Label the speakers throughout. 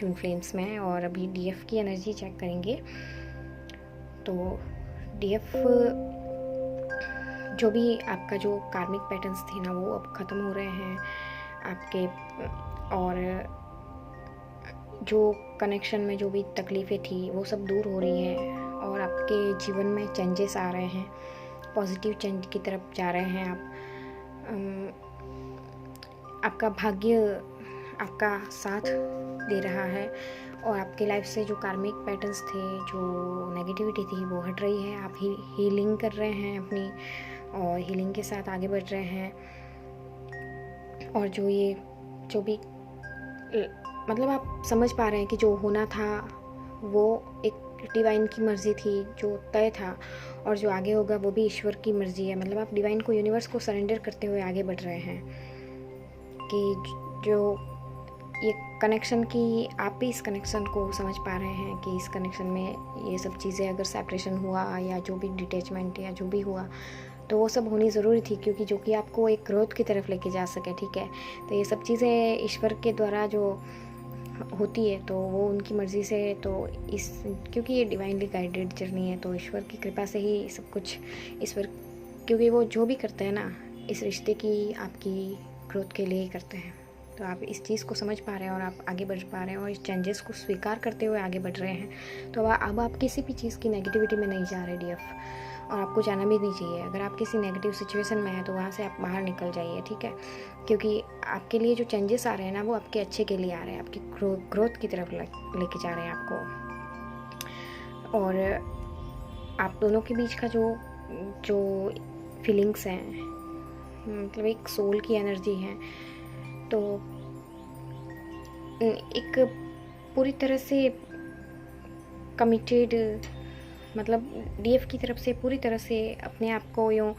Speaker 1: Twin flames में। और अभी डीएफ की एनर्जी चेक करेंगे। तो डीएफ जो भी आपका जो कार्मिक पैटर्न्स थे ना, वो अब ख़त्म हो रहे हैं आपके। और जो कनेक्शन में जो भी तकलीफ़ें थी वो सब दूर हो रही है और आपके जीवन में चेंजेस आ रहे हैं, पॉजिटिव चेंज की तरफ जा रहे हैं आप। आपका भाग्य आपका साथ दे रहा है और आपके लाइफ से जो कार्मिक पैटर्न्स थे, जो नेगेटिविटी थी, वो हट रही है। आप हीलिंग कर रहे हैं अपनी, और हीलिंग के साथ आगे बढ़ रहे हैं। और जो भी मतलब आप समझ पा रहे हैं कि जो होना था वो एक डिवाइन की मर्ज़ी थी, जो तय था, और जो आगे होगा वो भी ईश्वर की मर्ज़ी है। मतलब आप डिवाइन को, यूनिवर्स को सरेंडर करते हुए आगे बढ़ रहे हैं कि जो ये कनेक्शन की, आप भी इस कनेक्शन को समझ पा रहे हैं कि इस कनेक्शन में ये सब चीज़ें, अगर सेपरेशन हुआ या जो भी डिटैचमेंट या जो भी हुआ, तो वो सब होनी ज़रूरी थी, क्योंकि जो कि आपको एक ग्रोथ की तरफ लेके जा सके। ठीक है, तो ये सब चीज़ें ईश्वर के द्वारा जो होती है, तो वो उनकी मर्ज़ी से, तो क्योंकि ये डिवाइनली गाइडेड जर्नी है, तो ईश्वर की कृपा से ही सब कुछ, ईश्वर, क्योंकि वो जो भी करते हैं ना, इस रिश्ते की, आपकी ग्रोथ के लिए ही करते हैं। तो आप इस चीज़ को समझ पा रहे हैं और आप आगे बढ़ पा रहे हैं और इस चेंजेस को स्वीकार करते हुए आगे बढ़ रहे हैं। तो अब आप किसी भी चीज़ की नेगेटिविटी में नहीं जा रहे डीएफ, और आपको जाना भी नहीं चाहिए। अगर आप किसी नेगेटिव सिचुएशन में हैं तो वहाँ से आप बाहर निकल जाइए। ठीक है, क्योंकि आपके लिए जो चेंजेस आ रहे हैं ना, वो आपके अच्छे के लिए आ रहे हैं, आपकी ग्रोथ की तरफ लेके जा रहे हैं आपको। और आप दोनों के बीच का जो फीलिंग्स हैं, मतलब एक सोल की एनर्जी है, तो एक पूरी तरह से कमिटेड, मतलब डीएफ की तरफ से पूरी तरह से अपने आप को यूँ,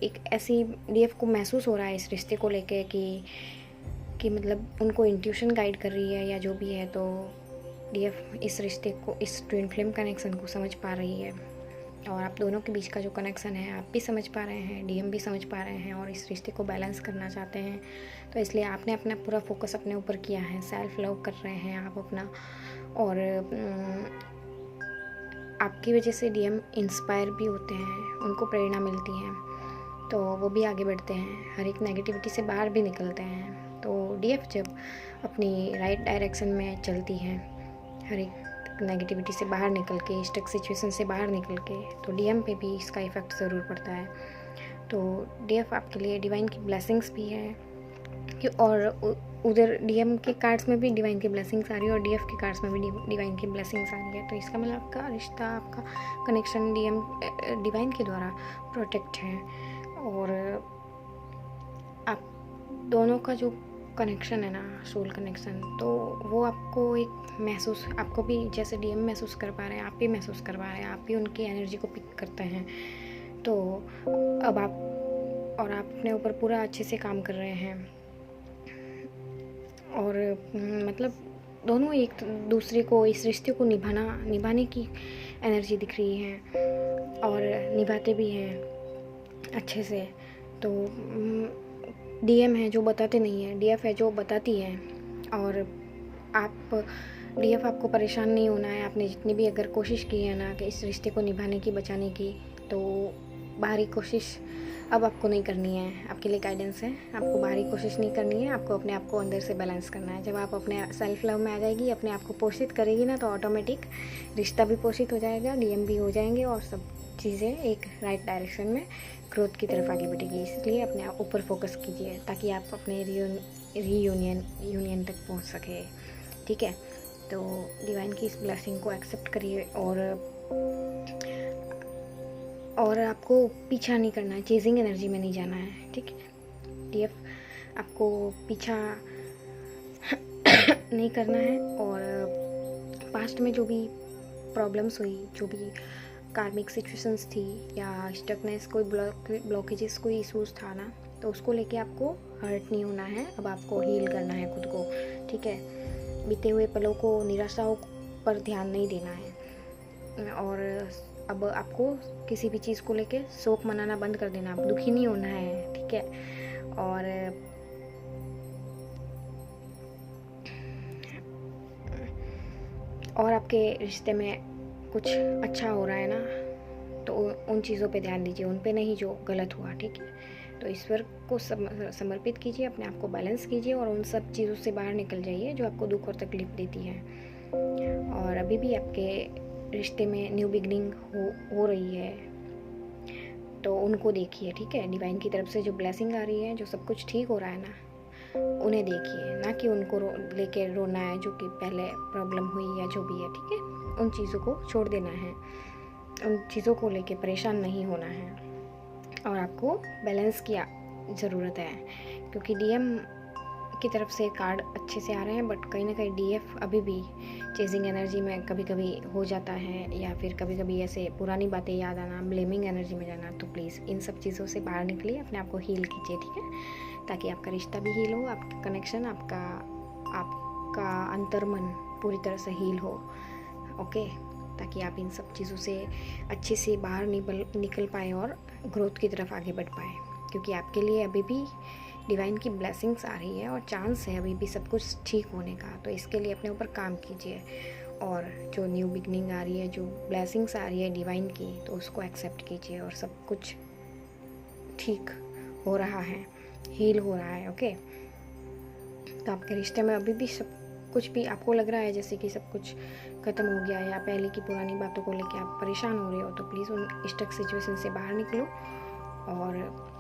Speaker 1: एक ऐसी डीएफ को महसूस हो रहा है इस रिश्ते को लेके कि मतलब उनको इंट्यूशन गाइड कर रही है या जो भी है। तो डीएफ इस रिश्ते को, इस ट्विन फ्लेम कनेक्शन को समझ पा रही है, और आप दोनों के बीच का जो कनेक्शन है आप भी समझ पा रहे हैं, डीएम भी समझ पा रहे हैं, और इस रिश्ते को बैलेंस करना चाहते हैं। तो इसलिए आपने अपना पूरा फोकस अपने ऊपर किया है, सेल्फ लव कर रहे हैं आप अपना। और आपकी वजह से डीएम इंस्पायर भी होते हैं, उनको प्रेरणा मिलती है, तो वो भी आगे बढ़ते हैं, हर एक नेगेटिविटी से बाहर भी निकलते हैं। तो डीएफ जब अपनी राइट डायरेक्शन में चलती हैं, हर एक नेगेटिविटी से बाहर निकल के, स्टक सिचुएशन से बाहर निकल के, तो डीएम पे भी इसका इफ़ेक्ट ज़रूर पड़ता है। तो डीएफ आपके लिए डिवाइन की ब्लेसिंग्स भी है, और उधर डीएम के कार्ड्स में भी डिवाइन की ब्लेसिंग्स आ रही है और डीएफ के कार्ड्स में भी डिवाइन की ब्लेसिंग्स आ रही है। तो इसका मतलब आपका रिश्ता, आपका कनेक्शन डिवाइन के द्वारा प्रोटेक्ट है। और आप दोनों का जो कनेक्शन है ना, सोल कनेक्शन, तो वो आपको एक महसूस, आपको भी जैसे डीएम महसूस कर पा रहे हैं, आप भी महसूस कर पा रहे हैं, आप भी उनकी एनर्जी को पिक करते हैं। तो अब आप अपने ऊपर पूरा अच्छे से काम कर रहे हैं, और मतलब दोनों एक दूसरे को, इस रिश्ते को निभाने की एनर्जी दिख रही है, और निभाते भी हैं अच्छे से। तो डीएम है जो बताते नहीं है, डीएफ है जो बताती है। और आप डीएफ, आपको परेशान नहीं होना है। आपने जितनी भी अगर कोशिश की है ना कि इस रिश्ते को निभाने की, बचाने की, तो बाहरी कोशिश अब आपको नहीं करनी है। आपके लिए गाइडेंस है, आपको बाहरी कोशिश नहीं करनी है, आपको अपने आप को अंदर से बैलेंस करना है। जब आप अपने सेल्फ लव में आ जाएगी, अपने आप को पोषित करेगी ना, तो ऑटोमेटिक रिश्ता भी पोषित हो जाएगा, डीएम भी हो जाएंगे, और सब चीज़ें एक राइट डायरेक्शन में ग्रोथ की तरफ आगे बढ़ेगी। इसलिए अपने आप ऊपर फोकस कीजिए, ताकि आप अपने यूनियन तक पहुंच सके। ठीक है, तो डिवाइन की इस ब्लेसिंग को एक्सेप्ट करिए, और आपको पीछा नहीं करना है, चेजिंग एनर्जी में नहीं जाना है। ठीक है, डीएफ आपको पीछा नहीं करना है। और पास्ट में जो भी प्रॉब्लम्स हुई, जो भी कार्मिक सिचुएशंस थी, या स्टकनेस, कोई ब्लॉकेजेस, कोई इशूज़ था ना, तो उसको लेके आपको हर्ट नहीं होना है। अब आपको हील करना है खुद को। ठीक है, बीते हुए पलों को, निराशाओं पर ध्यान नहीं देना है, और अब आपको किसी भी चीज़ को लेके शोक मनाना बंद कर देना, अब दुखी नहीं होना है। ठीक है, और और आपके रिश्ते में कुछ अच्छा हो रहा है ना, तो उन चीज़ों पे ध्यान दीजिए, उन पे नहीं जो गलत हुआ, ठीक है। तो ईश्वर को समर्पित कीजिए, अपने आप को बैलेंस कीजिए और उन सब चीज़ों से बाहर निकल जाइए जो आपको दुख और तकलीफ देती हैं। और अभी भी आपके रिश्ते में न्यू बिगनिंग हो रही है, तो उनको देखिए, ठीक है। डिवाइन की तरफ से जो ब्लेसिंग आ रही है, जो सब कुछ ठीक हो रहा है ना, उन्हें देखिए, ना कि उनको लेके रोना है जो कि पहले प्रॉब्लम हुई या जो भी है, ठीक है। उन चीज़ों को छोड़ देना है, उन चीज़ों को लेके परेशान नहीं होना है और आपको बैलेंस की ज़रूरत है, क्योंकि डीएम की तरफ से कार्ड अच्छे से आ रहे हैं, बट कहीं ना कहीं डीएफ अभी भी चेजिंग एनर्जी में कभी कभी हो जाता है, या फिर कभी कभी ऐसे पुरानी बातें याद आना, ब्लेमिंग एनर्जी में जाना। तो प्लीज़ इन सब चीज़ों से बाहर निकलिए, अपने आप को हील कीजिए, ठीक है, ताकि आपका रिश्ता भी हील हो, आपका कनेक्शन, आपका अंतर्मन पूरी तरह से हील हो, ओके, ताकि आप इन सब चीज़ों से अच्छे से बाहर निकल पाए और ग्रोथ की तरफ आगे बढ़ पाए, क्योंकि आपके लिए अभी भी डिवाइन की ब्लेसिंग्स आ रही है और चांस है अभी भी सब कुछ ठीक होने का। तो इसके लिए अपने ऊपर काम कीजिए और जो न्यू बिगनिंग आ रही है, जो ब्लेसिंग्स आ रही है डिवाइन की, तो उसको एक्सेप्ट कीजिए और सब कुछ ठीक हो रहा है, हील हो रहा है, ओके। तो आपके रिश्ते में अभी भी सब कुछ भी आपको लग रहा है जैसे कि सब कुछ ख़त्म हो गया है, या पहले की पुरानी बातों को लेके आप परेशान हो रहे हो, तो प्लीज़ उन स्टक सिचुएशन से बाहर निकलो और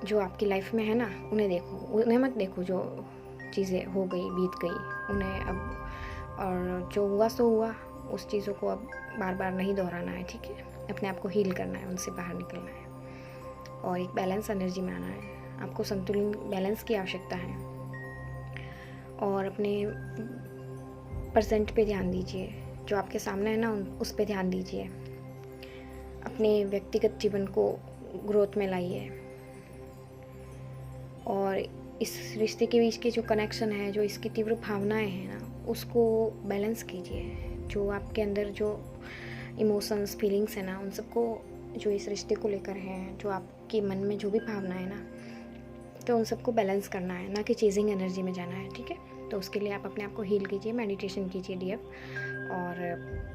Speaker 1: जो आपकी लाइफ में है ना, उन्हें मत देखो जो चीज़ें हो गई, बीत गई, उन्हें अब, और जो हुआ सो हुआ, उस चीज़ों को अब बार बार नहीं दोहराना है, ठीक है। अपने आप को हील करना है, उनसे बाहर निकलना है और एक बैलेंस एनर्जी में आना है। आपको संतुलन, बैलेंस की आवश्यकता है और अपने प्रेजेंट पे ध्यान दीजिए, जो आपके सामने है ना, उस पे ध्यान दीजिए। अपने व्यक्तिगत जीवन को ग्रोथ में लाइए और इस रिश्ते के बीच के जो कनेक्शन है, जो इसकी तीव्र भावनाएं हैं ना, उसको बैलेंस कीजिए। जो आपके अंदर जो इमोशंस, फीलिंग्स है ना, उन सबको, जो इस रिश्ते को लेकर हैं, जो आपके मन में जो भी भावना है ना, तो उन सबको बैलेंस करना है, ना कि चेजिंग एनर्जी में जाना है, ठीक है। तो उसके लिए आप अपने आप को हील कीजिए, मेडिटेशन कीजिए डीएफ, और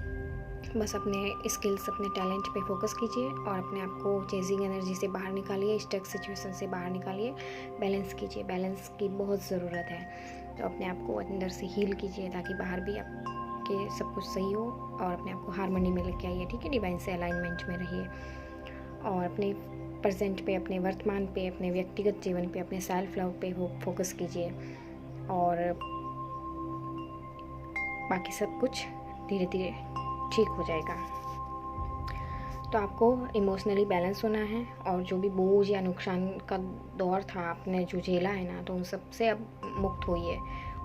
Speaker 1: बस अपने स्किल्स, अपने टैलेंट पे फोकस कीजिए और अपने आप को चेजिंग एनर्जी से बाहर निकालिए, स्टक सिचुएशन से बाहर निकालिए, बैलेंस कीजिए। बैलेंस की बहुत ज़रूरत है, तो अपने आप को अंदर से हील कीजिए ताकि बाहर भी आपके सब कुछ सही हो और अपने आप को हारमोनी में लेके आइए, ठीक है। डिवाइन से अलाइनमेंट में रहिए और अपने प्रेजेंट पे, अपने वर्तमान पे, अपने व्यक्तिगत जीवन पे, अपने सेल्फ लव पे फोकस कीजिए और बाकी सब कुछ धीरे धीरे ठीक हो जाएगा। तो आपको इमोशनली बैलेंस होना है और जो भी बोझ या नुकसान का दौर था आपने जो झेला है ना, तो उन सब से अब मुक्त होइए,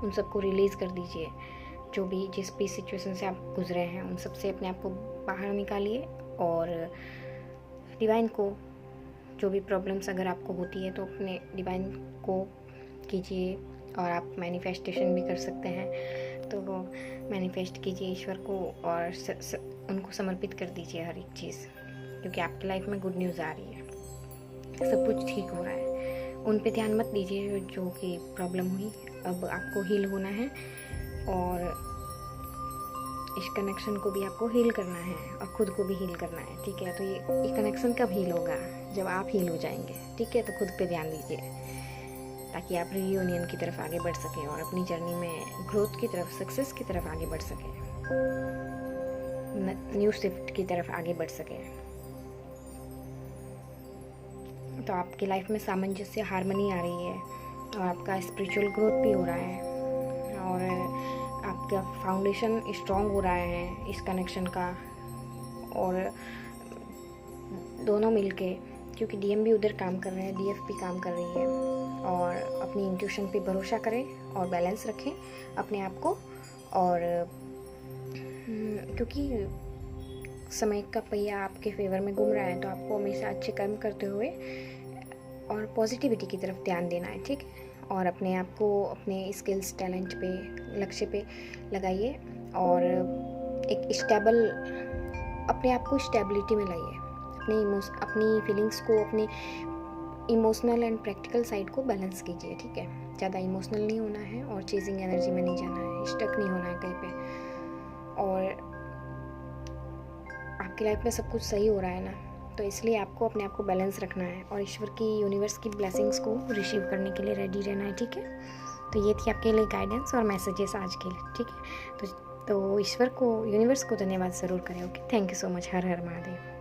Speaker 1: उन सबको रिलीज़ कर दीजिए। जो भी जिस भी सिचुएशन से आप गुजरे हैं, उन सब से अपने आप को बाहर निकालिए और डिवाइन को, जो भी प्रॉब्लम्स अगर आपको होती है तो अपने डिवाइन को कीजिए और आप मैनिफेस्टेशन भी कर सकते हैं। तो वो मैनिफेस्ट कीजिए ईश्वर को और उनको समर्पित कर दीजिए हर एक चीज़, क्योंकि आपकी लाइफ में गुड न्यूज़ आ रही है, सब कुछ ठीक हो रहा है। उन पे ध्यान मत दीजिए जो कि प्रॉब्लम हुई, अब आपको हील होना है और इस कनेक्शन को भी आपको हील करना है और ख़ुद को भी हील करना है, ठीक है। तो ये कनेक्शन कब हील होगा? जब आप हील हो जाएंगे, ठीक है। तो खुद पे ध्यान दीजिए ताकि आप रियूनियन की तरफ आगे बढ़ सकें और अपनी जर्नी में ग्रोथ की तरफ, सक्सेस की तरफ आगे बढ़ सकें, न्यू शिफ्ट की तरफ आगे बढ़ सकें। तो आपकी लाइफ में सामंजस्य, हार्मनी आ रही है और आपका स्पिरिचुअल ग्रोथ भी हो रहा है और आपका फाउंडेशन स्ट्रॉन्ग हो रहा है इस कनेक्शन का, और दोनों मिलके, क्योंकि डीएम भी उधर काम कर रहे हैं, डीएफ भी काम कर रही है, और अपनी इंट्यूशन पे भरोसा करें और बैलेंस रखें अपने आप को। और क्योंकि समय का पहिया आपके फेवर में घूम रहा है, तो आपको हमेशा अच्छे कर्म करते हुए और पॉजिटिविटी की तरफ ध्यान देना है, ठीक है। और अपने आप को अपने स्किल्स, टैलेंट पे, लक्ष्य पे लगाइए और एक स्टेबल, अपने आप को स्टेबिलिटी में लाइए, अपनी फीलिंग्स को, अपनी इमोशनल एंड प्रैक्टिकल साइड को बैलेंस कीजिए, ठीक है। ज़्यादा इमोशनल नहीं होना है और चेजिंग एनर्जी में नहीं जाना है, स्टक नहीं होना है कहीं पे। और आपकी लाइफ में सब कुछ सही हो रहा है ना, तो इसलिए आपको अपने आप को बैलेंस रखना है और ईश्वर की, यूनिवर्स की ब्लेसिंग्स को रिसीव करने के लिए रेडी रहना है, ठीक है। तो ये थी आपके लिए गाइडेंस और मैसेजेस आज के लिए, ठीक है। तो ईश्वर को, यूनिवर्स को धन्यवाद ज़रूर करें। Okay, thank you so much. Her her Mahadev.